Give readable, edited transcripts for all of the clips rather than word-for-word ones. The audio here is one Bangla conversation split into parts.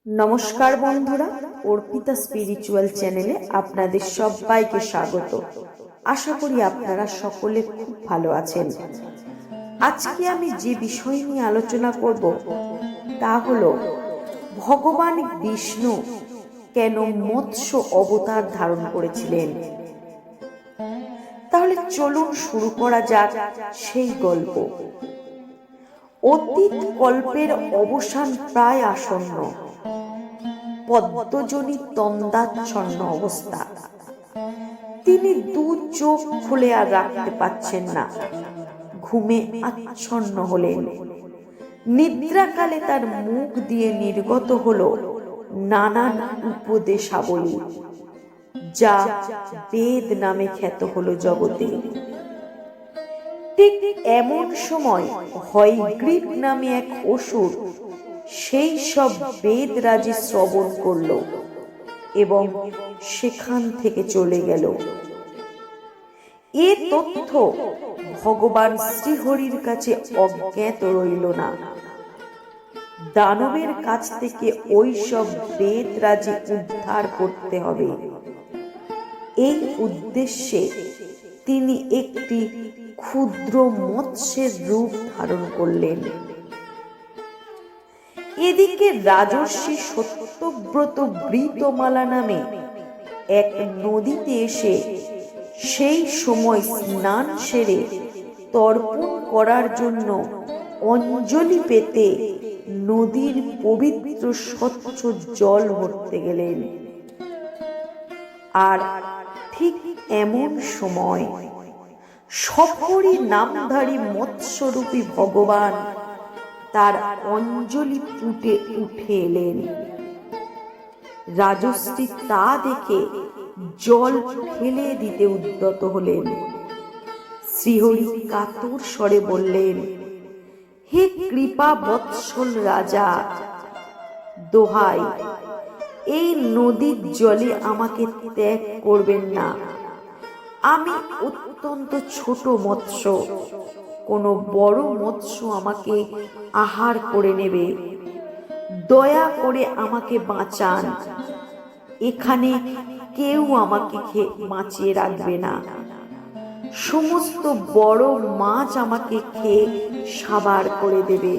নমস্কার বন্ধুরা, অর্পিতা স্পিরিচুয়াল চ্যানেলে আপনাদের সবাইকে স্বাগত। আশা করি আপনারা সকলে খুব ভালো আছেন। আজকে আমি যে বিষয় নিয়ে আলোচনা করব তা হলো ভগবান বিষ্ণু কেন মৎস্য অবতার ধারণ করেছিলেন। তাহলে চলুন শুরু করা যাক সেই গল্প। অতীত কল্পের অবসান প্রায় আসন্ন। পদ্মজনী তন্দাচ্ছন্ন অবস্থা। তিনি দু চোখ খুলে আর রাখতে পারছেন না। ঘুমে আচ্ছন্ন হলেন। নিদ্রাকালে তার মুখ দিয়ে নির্গত হলো নানান উপদেশাবলী, যা বেদ নামে খ্যাত হলো জগতে। ঠিক এমন সময় হয়গ্রীব নামে এক অসুর সেই সব বেদরাজি শ্রবণ করল এবং সেখান থেকে চলে গেল। এ তথ্য ভগবান শ্রীহরির কাছে অজ্ঞাত রইল না। দানবের কাছ থেকে ওই সব বেদরাজি উদ্ধার করতে হবে। এই উদ্দেশ্যে তিনি একটি ক্ষুদ্র মৎস্যের রূপ ধারণ করলেন। এদিকে রাজর্ষি সত্যব্রত বৃতমালা নামে এক নদীতে এসে সেই সময় স্নান সেরে তর্পণ করার জন্য অঞ্জলি পেতে নদীর পবিত্র স্বচ্ছ জল ভরতে গেলেন। আর ঠিক এমন সময় সপরি নামধারী মৎস্যরূপী ভগবান তার অঞ্জলি পুটে উঠে এলেন। রাজশ্রী তা দেখে জল ফেলে দিতে উদ্যত হলেন। শ্রীহরি কাতর স্বরে বললেন, হে কৃপা বৎসল রাজা, দোহাই, এই নদীর জলে আমাকে ত্যাগ করবেন না। আমি অত্যন্ত ছোট মৎস্য। কোনো বড় মৎস্য আমাকে আহার করে নেবে। দয়া করে আমাকে বাঁচান। এখানে কেউ আমাকে বাঁচিয়ে রাখবে না। সমস্ত বড় মাছ আমাকে খেয়ে সাবার করে দেবে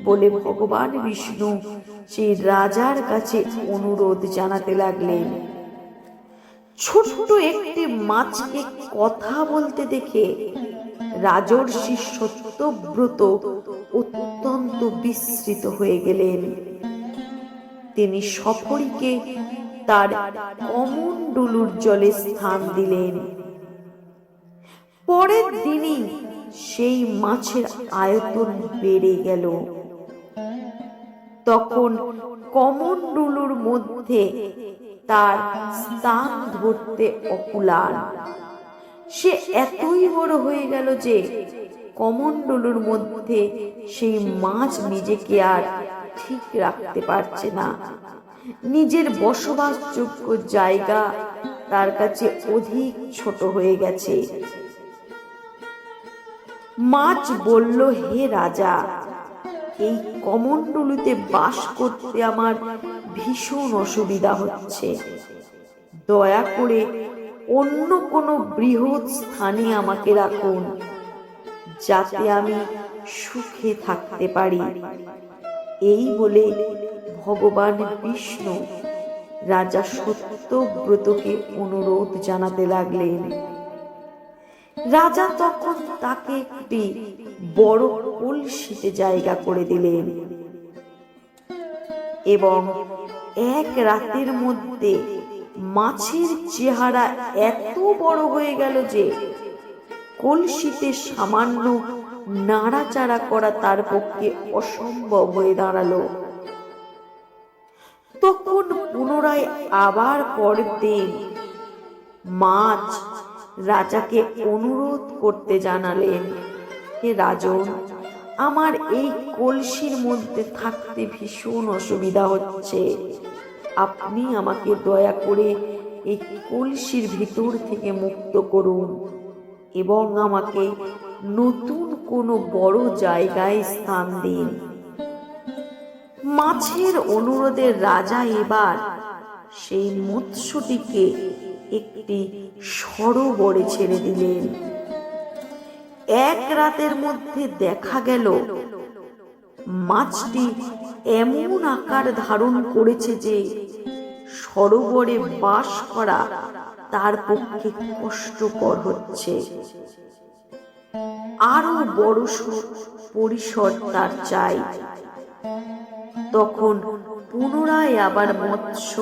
বলে ভগবান বিষ্ণু সেই রাজার কাছে অনুরোধ জানাতে লাগলেন। ছোট্ট একটি মাছকে কথা বলতে দেখে রাজর্ষি সত্যব্রত অত্যন্ত বিস্মিত হয়ে গেলেন। তিনি সপরিকে তার কমণ্ডলুর জলে স্থান দিলেন। পরের দিনই সেই মাছের আয়তন বেড়ে গেল। তখন কমণ্ডলুর মধ্যে তার স্থান ধরতে অকুলান। সে এতই বড় হয়ে গেল যে কমণ্ডলুর মধ্যে সেই মাছ নিজেকে আর ঠিক রাখতে পারছে না। নিজের বসবাসযোগ্য জায়গা তার কাছে অধিক ছোট হয়ে গেছে। মাছ বলল, হে রাজা, এই কমণ্ডলুতে বাস করতে আমার ভীষণ অসুবিধা হচ্ছে। দয়া করে অন্য কোনো বৃহৎ স্থানে আমাকে রাখুন, যাতে আমি সুখে থাকতে পারি। এই বলে ভগবান বিষ্ণু রাজা সত্যব্রতকে অনুরোধ জানাতে লাগলেন। রাজা তখন তাকে একটি বড় কলসিতে জায়গা করে দিলেন এবং এক রাতের মধ্যে মাছের চেহারা এত বড় হয়ে গেল যে কলসিতে সামান্য নাড়াচাড়া করা তার পক্ষে অসম্ভব হয়ে দাঁড়ালো। তখন পুনরায় আবার পরের দিন মাছ রাজাকে অনুরোধ করতে জানালেন, হে রাজন, আমার এই কলসির মধ্যে থাকতে ভীষণ অসুবিধা হচ্ছে। আপনি আমাকে দয়া করে এই কলসির ভিতর থেকে মুক্ত করুন এবং আমাকে নতুন কোনো বড় জায়গায় স্থান দিন। মাছের অনুরোধে রাজা এবার সেই মৎস্যটিকে একটি সরোবরে ছেড়ে দিলেন। এক রাতের মধ্যে দেখা গেল মাছটি এমন আকার ধারণ করেছে যে সরোবরে বাস করা তার পক্ষে কষ্টকর হচ্ছে। আরো বড় পরিসর তার চাই। তখন পুনরায় আবার মৎস্য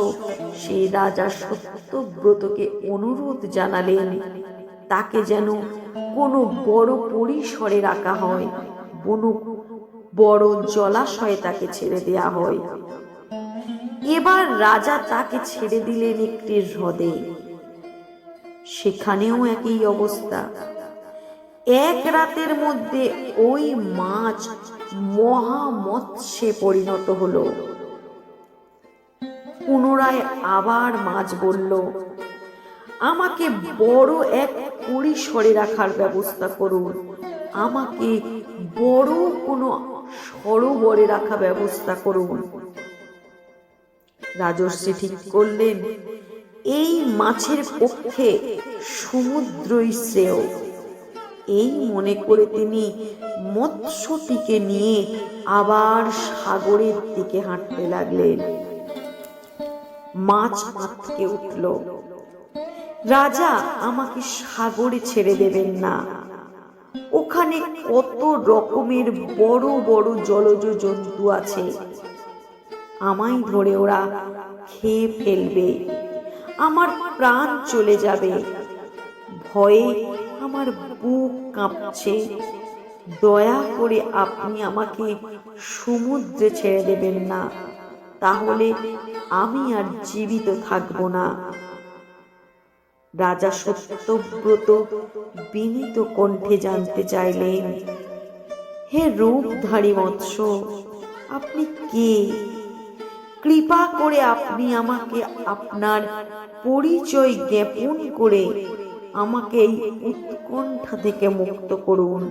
সেই রাজা সত্যব্রতকে অনুরোধ জানালেন তাকে যেন কোনো বড় পরিসরে রাখা হয়, কোনো বড় জলাশয়ে তাকে ছেড়ে দেয়া হয়। এবার রাজা তাকে ছেড়ে দিলেন একটি হ্রদে। সেখানেও একই অবস্থা। এক রাতের মধ্যে ওই মাছ মহামৎস্যে পরিণত হলো। পুনরায় আবার মাছ বলল, আমাকে বড় এক পরিসরে রাখার ব্যবস্থা করুন, আমাকে বড় কোনো সরোবরে রাখা ব্যবস্থা করুন। রাজর্ষি ঠিক করলেন এই মাছের পক্ষে সমুদ্রই শ্রেয়। এই মনে করে তিনি মৎস্যটিকে নিয়ে আবার সাগরের দিকে হাঁটতে লাগলেন। মাছ আঁতকে উঠল, রাজা আমাকে সাগরে ছেড়ে দেবেন না, ওখানে কত রকমের বড় বড় জলজ জন্তু আছে, আমায় ধরে ওরা খেয়ে ফেলবে, আমার প্রাণ চলে যাবে, ভয়ে আমার বুক কাঁপছে, দয়া করে আপনি আমাকে সমুদ্রে ছেড়ে দেবেন না, তাহলে আমি আর জীবিত থাকব না। রাজা সত্যব্রত বিনীত কণ্ঠে জানতে চাইলেন, হে রূপধারী মৎস্য, আপনি কে? কৃপা করে আপনি আমাকে আপনার পরিচয় জ্ঞাপন করে আমাকে এই উৎকণ্ঠা থেকে মুক্ত করুন।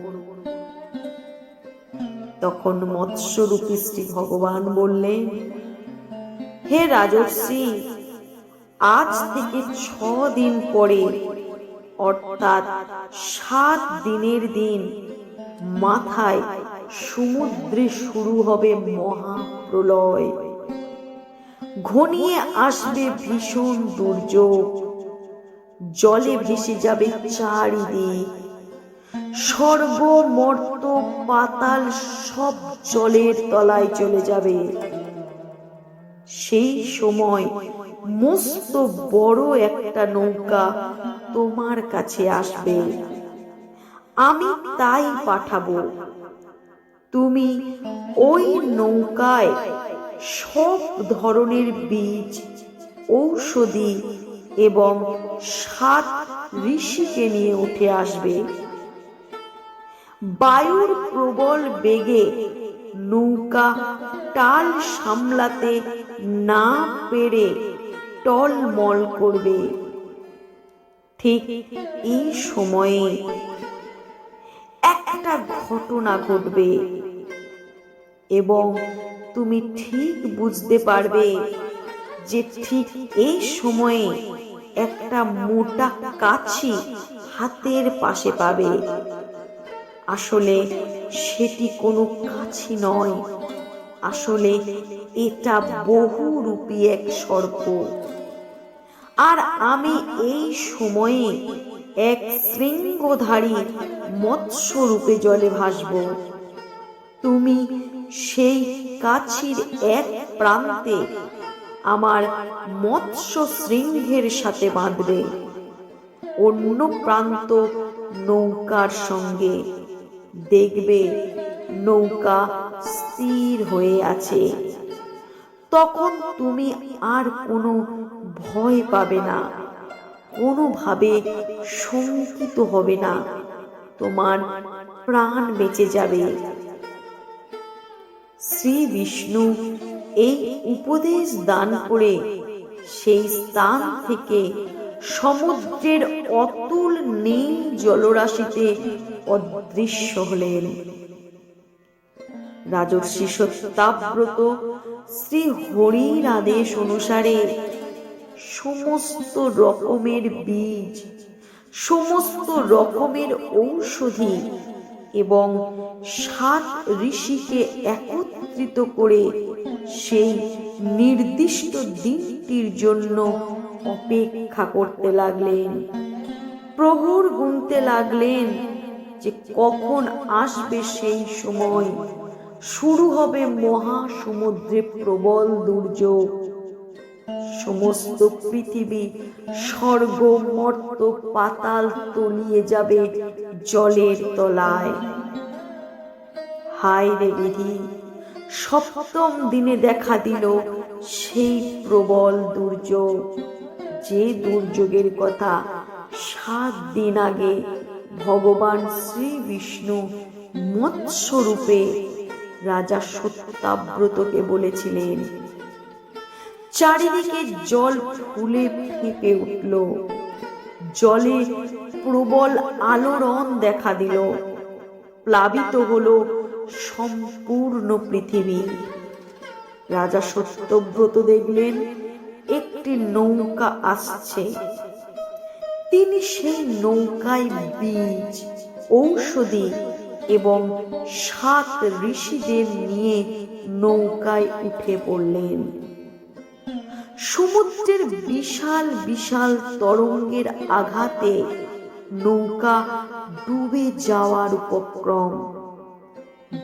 তখন মৎস্যরূপী শ্রী ভগবান বললেন, হে রাজর্ষি, আজ থেকে 6 দিন পরে অর্থাৎ 7 দিনের দিন মাথায় সমুদ্রে শুরু হবে মহাপ্রলয়। ঘনিয়ে আসবে ভীষণ দুর্যোগ, জলে ভেসে যাবে চারিদিক, স্বর্গ মর্ত পাতাল সব জলের তলায় চলে যাবে। সেই সময় মস্ত বড় একটা নৌকা তোমার কাছে আসবে, আমি তাই পাঠাবো। তুমি ওই নৌকায় সব ধরনের বীজ, ঔষধি এবং 7 ঋষিকে নিয়ে উঠে আসবে। বায়ুর প্রবল বেগে নৌকা টাল সামলাতে না পেরে টলমল করবে। ঠিক এই সময়ে একটা ঘটনা ঘটবে এবং তুমি ঠিক বুঝতে পারবে যে ঠিক এই সময়ে একটা মোটা কাছি হাতের পাশে পাবে। আসলে সেটি কোনো কাছি নয়, আসলে এটা বহুরূপী এক সর্প। আর আমি এই সময়ে এক শৃঙ্গধারী মৎস্য রূপে জলে ভাসব। তুমি সেই কাছির এক প্রান্তে আমার মৎস্য শৃঙ্গের সাথে বাঁধবে, অন্য প্রান্ত নৌকার সঙ্গে। দেখবে নৌকা স্থির হয়ে আছে। তখন তুমি আর কোনো ভয় পাবে না, কোনোভাবে শঙ্কিত হবে না, তোমার প্রাণ বেঁচে যাবে। শ্রী বিষ্ণু এই উপদেশ দান করে সেই স্থান থেকে সমুদ্রের অতুল নীল জলরাশিতে অদৃশ্য হলেন। রাজর্ষি সত্যাব্রত শ্রী হরির আদেশ অনুসারে সমস্ত রকমের বীজ, সমস্ত রকমের ঔষধি এবং 7 ঋষিকে একত্রিত করে সেই নির্দিষ্ট দিনটির জন্য অপেক্ষা করতে লাগলেন। প্রহর গুনতে লাগলেন যে কখন আসবে সেই সময়, শুরু হবে মহাসমুদ্রে প্রবল দুর্যোগ। সমস্ত পৃথিবী, স্বর্গ মর্ত পাতাল তলিয়ে যাবে জলের তলায়। হায় রে বিধি, সপ্তম দিনে দেখা দিল সেই প্রবল দুর্যোগ, যে দুর্যোগের কথা 7 দিন আগে ভগবান শ্রী বিষ্ণু মৎস্যরূপে রাজা সত্যাব্রতকে বলেছিলেন। চারিদিকে জল ফুলে ফেঁপে উঠল, জলে প্রবল আলোড়ন দেখা দিল, প্লাবিত হলো সম্পূর্ণ পৃথিবী। রাজা সত্যব্রত দেখলেন একটি নৌকা আসছে। তিনি সেই নৌকায় বীজ, ঔষধি এবং 7 ঋষিদের নিয়ে নৌকায় উঠে পড়লেন। সমুদ্রের বিশাল বিশাল তরঙ্গের আঘাতে নৌকা ডুবে যাওয়ার উপক্রম।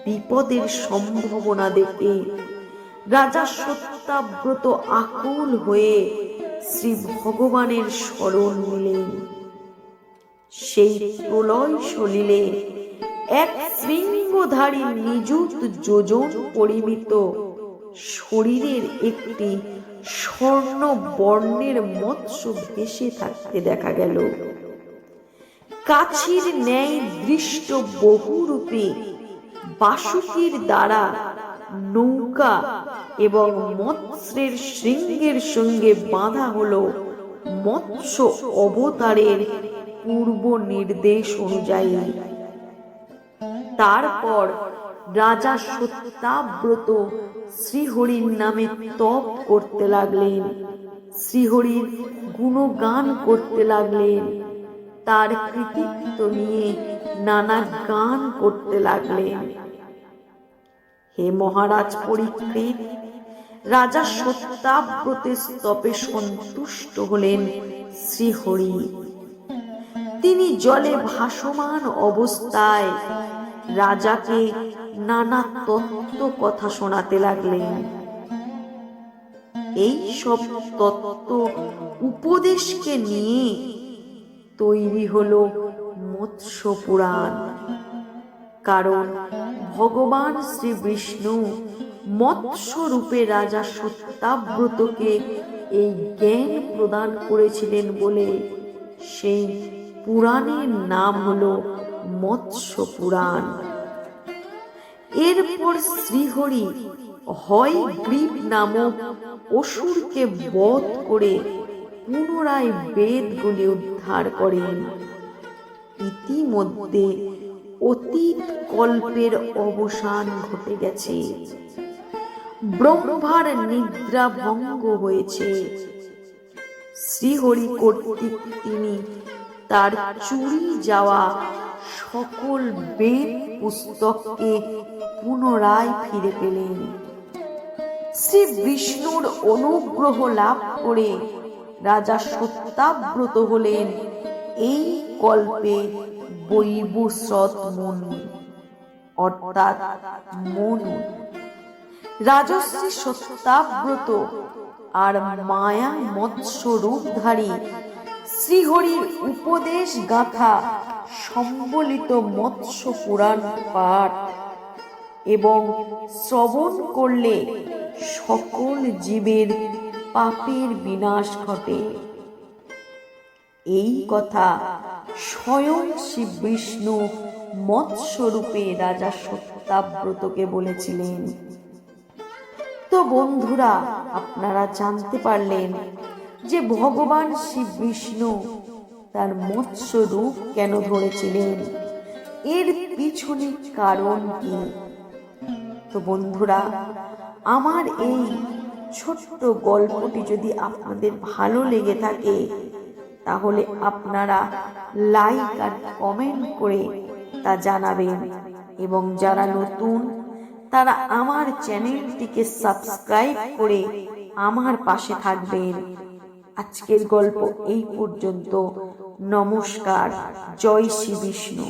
বিপদের সম্ভাবনা দেখে রাজা সত্যাব্রত আকুল হয়ে শ্রী ভগবানের শরণ নিলেন। সেই প্রলয় সলিলে এক শৃঙ্গধারী নিযুত যোজন পরিমিত শরীরের একটি স্বর্ণ বর্ণের মৎস্য ভেসে থাকতে দেখা গেল। কাছির ন্যায় দৃষ্ট বহুরূপী বাসুকির দ্বারা নৌকা এবং মৎস্যের শৃঙ্গের সঙ্গে বাঁধা হলো মৎস্য অবতারের পূর্ব নির্দেশ অনুযায়ী। তারপর রাজা সত্যাব্রত শ্রীহরির নামে তপ করতে লাগলেন, শ্রীহরির গুণগান করতে লাগলেন, তার কৃতিত্ব নিয়ে নানা গান করতে লাগলেন। হে মহারাজ পরীক্ষিত, রাজা সত্যাব্রতের স্তবে সন্তুষ্ট হলেন শ্রীহরি। তিনি জলে ভাসমান অবস্থায় রাজাকে নানা তত্ত্ব কথা শোনাতে লাগলেন। এই সব তত্ত্ব উপদেশকে নিয়ে তৈরি হলো মৎস্য পুরাণ। কারণ ভগবান শ্রী বিষ্ণু মৎস্য রূপে রাজা সত্যাব্রতকে এই জ্ঞান প্রদান করেছিলেন বলে সেই পুরাণের নাম হলো মৎস্য পুরাণ। এরপর শ্রীহরি হয় গ্রীব নামক অসুরকে বধ করে পুনরায় বেদগুলি উদ্ধার করেন। ইতিমধ্যে অতীত কল্পের অবসান ঘটে গেছে, ব্রহ্মার নিদ্রা ভঙ্গ হয়েছে। শ্রীহরি কর্তৃক তিনি তার চুরি যাওয়া সকল বেদ পুস্তককে পুনরায় ফিরে পেলেন। শ্রী বিষ্ণুর অনুগ্রহ লাভ করে রাজা সত্যাব্রত হলেন এই কল্পে বৈবস্বত মনু, অর্থাৎ মনু। রাজশ্রী সত্যাব্রত আর মায়া মৎস্য রূপধারী শ্রীহরির উপদেশ গাথা সম্বলিত মৎস্য পুরাণ পাঠ এবং শ্রবণ করলে সকল জীবের পাপের বিনাশ ঘটে। এই কথা স্বয়ং শ্রী বিষ্ণু মৎস্যরূপে রাজা সত্যাব্রতকে বলেছিলেন। তো বন্ধুরা, আপনারা জানতে পারলেন যে ভগবান শ্রী বিষ্ণু তার মৎস্য রূপ কেন ধরেছিলেন, এর পিছনে কারণ কি। তো বন্ধুরা, আমার এই ছোট্ট গল্পটি যদি আপনাদের ভালো লেগে থাকে তাহলে আপনারা লাইক আর কমেন্ট করে তা জানাবেন, এবং যারা নতুন তারা আমার চ্যানেলটিকে সাবস্ক্রাইব করে আমার পাশে থাকবেন। আজকের গল্প এই পর্যন্ত। নমস্কার। জয় শ্রী বিষ্ণু।